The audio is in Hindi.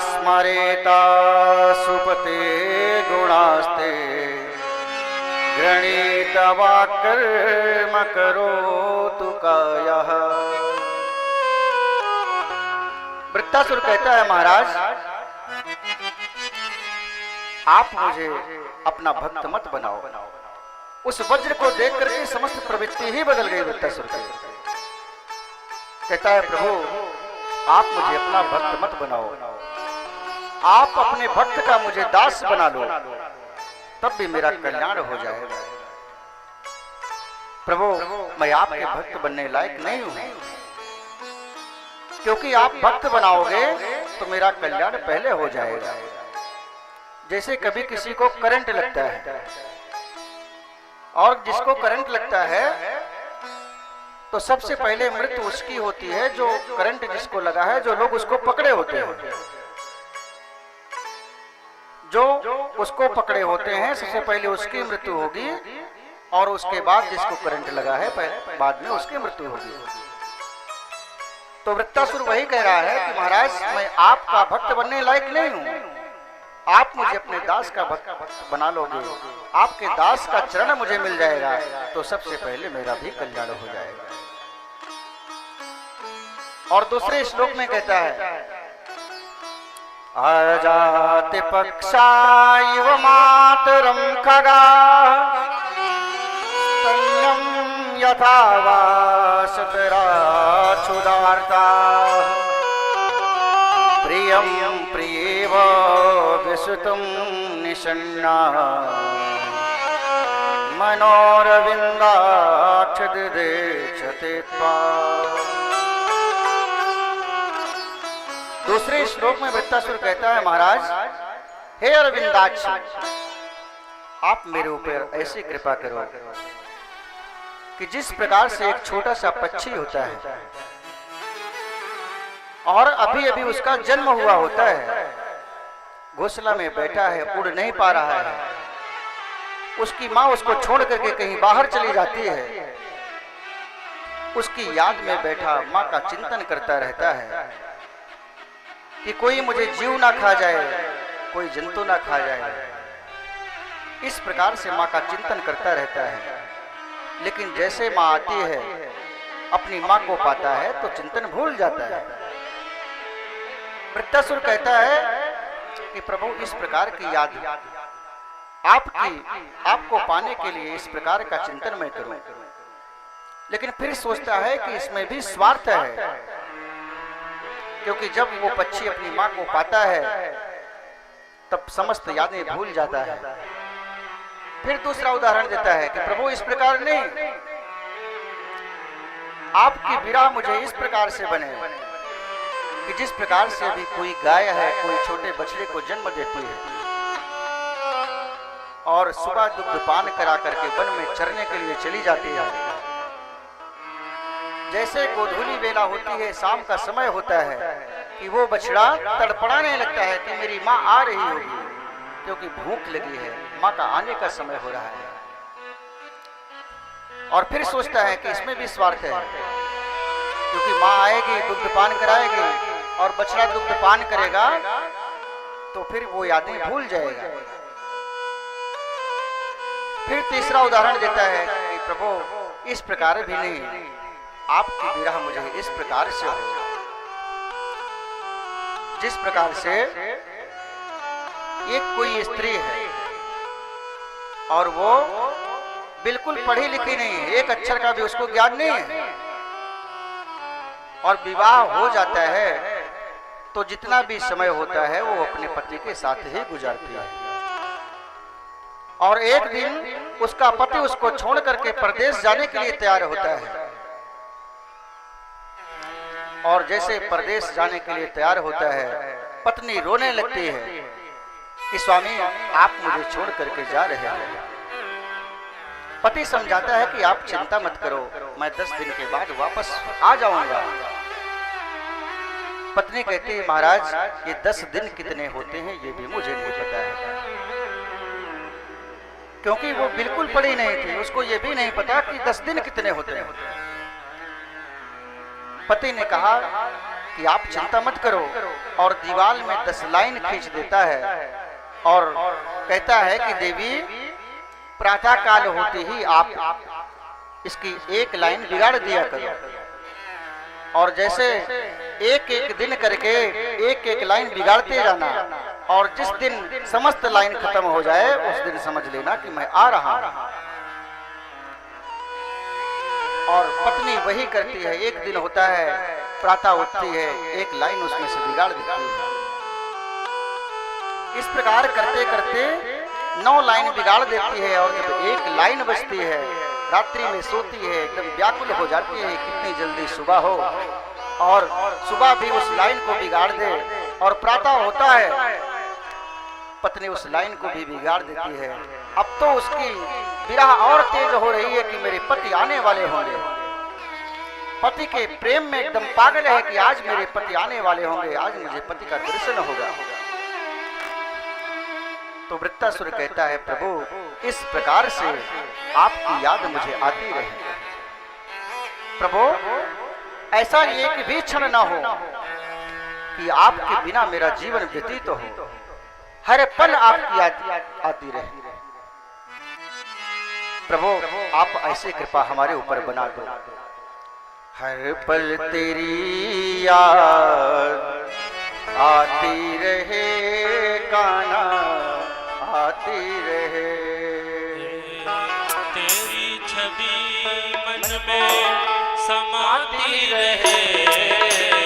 स्मरेता सुपते गुणास्ते गृणीत वाक्कर्म करोतु कायः। वृत्तासुर कहता है, महाराज आप मुझे अपना भक्त मत बनाओ। उस वज्र को देख करके समस्त प्रवृत्ति ही बदल गई। वृत्तासुर कहता है, प्रभु आप मुझे अपना भक्त मत बनाओ, आप अपने भक्त का मुझे दास बना लो, तब भी मेरा कल्याण हो जाएगा। प्रभु मैं आपके भक्त बनने लायक नहीं हूं, क्योंकि आप भक्त बनाओगे तो मेरा कल्याण पहले हो जाएगा। जैसे कभी किसी को करंट लगता है, और जिसको करंट लगता है तो सबसे पहले मृत्यु उसकी होती है, जो करंट जिसको लगा है, जो लोग उसको पकड़े होते हैं। जो उसको पकड़े होते हैं सबसे पहले उसकी मृत्यु होगी, और उसके बाद जिसको करंट लगा है बाद में उसकी मृत्यु होगी। तो वृत्तासुर वही कह रहा है कि महाराज मैं आपका भक्त बनने लायक नहीं हूं, आप मुझे अपने दास का भक्त बना लोगे, आपके दास का चरण मुझे मिल जाएगा तो सबसे पहले मेरा भी कल्याण हो जाएगा। और दूसरे श्लोक में कहता है, अजाति पक्षाइव मातरम खगा स्तन्यं यथा वाशतरा क्षुधार्ता प्रियं प्रियेव विसुतं निषण्णा मनोरविन्दाक्षदिदेक्षते त्वाम्। दूसरे श्लोक में वृत्तासुर कहता है, महाराज हे अरविंदाक्ष आप मेरे ऊपर ऐसी कृपा करो कि जिस प्रकार से एक छोटा सा पक्षी होता है और अभी अभी उसका जन्म हुआ होता है, घोंसला में बैठा है, उड़ नहीं पा रहा है, उसकी माँ उसको छोड़ करके कहीं बाहर चली जाती है, उसकी याद में बैठा माँ का चिंतन करता रहता है कि कोई मुझे जीव ना खा जाए, कोई जंतु ना खा जाए। इस प्रकार से माँ का चिंतन करता रहता है। लेकिन जैसे माँ आती है, अपनी माँ को पाता है तो चिंतन भूल जाता है। वृत्तासुर कहता है कि प्रभु इस प्रकार की याद आपको पाने के लिए इस प्रकार का चिंतन मैं करूं। लेकिन फिर सोचता है कि इसमें भी स्वार्थ है, क्योंकि जब वो पक्षी अपनी माँ को पाता है तब समस्त यादें भूल जाता है। फिर दूसरा उदाहरण देता है कि प्रभु इस प्रकार नहीं, आपकी विरह मुझे इस प्रकार से बने कि जिस प्रकार से अभी कोई गाय है, कोई छोटे बछड़े को जन्म देती है और सुबह दुग्ध पान करा करके वन में चरने के लिए चली जाती है। जैसे गोधूली बेला होती है, शाम का समय होता है कि वो बछड़ा तड़पड़ाने लगता है कि मेरी माँ आ रही होगी, क्योंकि भूख लगी है, माँ का आने का समय हो रहा है। और फिर सोचता है कि इसमें भी स्वार्थ है, क्योंकि माँ आएगी, दुग्ध पान कराएगी और बछड़ा दुग्ध पान करेगा तो फिर वो यादें भूल जाएगा। फिर तीसरा उदाहरण देता है कि प्रभु इस प्रकार भी नहीं, आपकी विरह मुझे इस प्रकार से हो जिस प्रकार से एक कोई स्त्री है और वो बिल्कुल पढ़ी लिखी नहीं है, एक अक्षर का भी उसको ज्ञान नहीं है, और विवाह हो जाता है तो जितना भी समय होता है वो अपने पति के साथ ही गुजारती है। और एक दिन उसका पति उसको छोड़ करके परदेश जाने के लिए तैयार होता है, और जैसे परदेश जाने के लिए तैयार होता है पत्नी रोने लगती है कि स्वामी आप मुझे छोड़ करके जा रहे हैं। पति समझाता है कि आप चिंता मत करो, मैं 10 दिन के बाद वापस आ जाऊंगा। पत्नी कहती है, महाराज ये 10 दिन कितने होते हैं ये भी मुझे नहीं पता है, क्योंकि वो बिल्कुल पढ़ी नहीं थी, उसको ये भी नहीं पता कि 10 दिन कितने होते हैं। पति ने कहा कि आप चिंता मत करो, और दीवार में 10 लाइन खींच देता है और कहता है कि देवी प्रातः काल होते ही आप इसकी एक लाइन बिगाड़ दिया करो, और जैसे एक एक दिन करके एक एक लाइन बिगाड़ते जाना, और जिस दिन समस्त लाइन खत्म हो जाए उस दिन समझ लेना कि मैं आ रहा हूं। और पत्नी वही करती है। एक दिन होता है, प्रातः उठती है, एक लाइन उसमें से बिगाड़ देती है। इस प्रकार करते करते 9 लाइन बिगाड़ देती है, और जब एक लाइन बचती है, रात्रि में सोती है, एकदम व्याकुल हो जाती है कितनी जल्दी सुबह हो, और सुबह भी उस लाइन को बिगाड़ दे, और प्रातः होता है, पत्नी उस लाइन को भी बिगाड़ देती है। अब तो उसकी विरह और तेज हो रही है कि मेरे पति आने वाले होंगे, पति के प्रेम में एकदम पागल है कि आज मेरे पति आने वाले होंगे, आज मुझे पति का दर्शन होगा। तो वृत्तासुर कहता है, प्रभु इस प्रकार से आपकी याद मुझे आती रहे, प्रभु ऐसा एक भी क्षण न हो कि आपके बिना मेरा जीवन व्यतीत हो, हर पल आपकी याद आती रहे। प्रभु आप ऐसे कृपा हमारे ऊपर बना दो, हर पल तेरी याद आती रहे, कान्हा आती रहे, तेरी छवि मन में समाती रहे।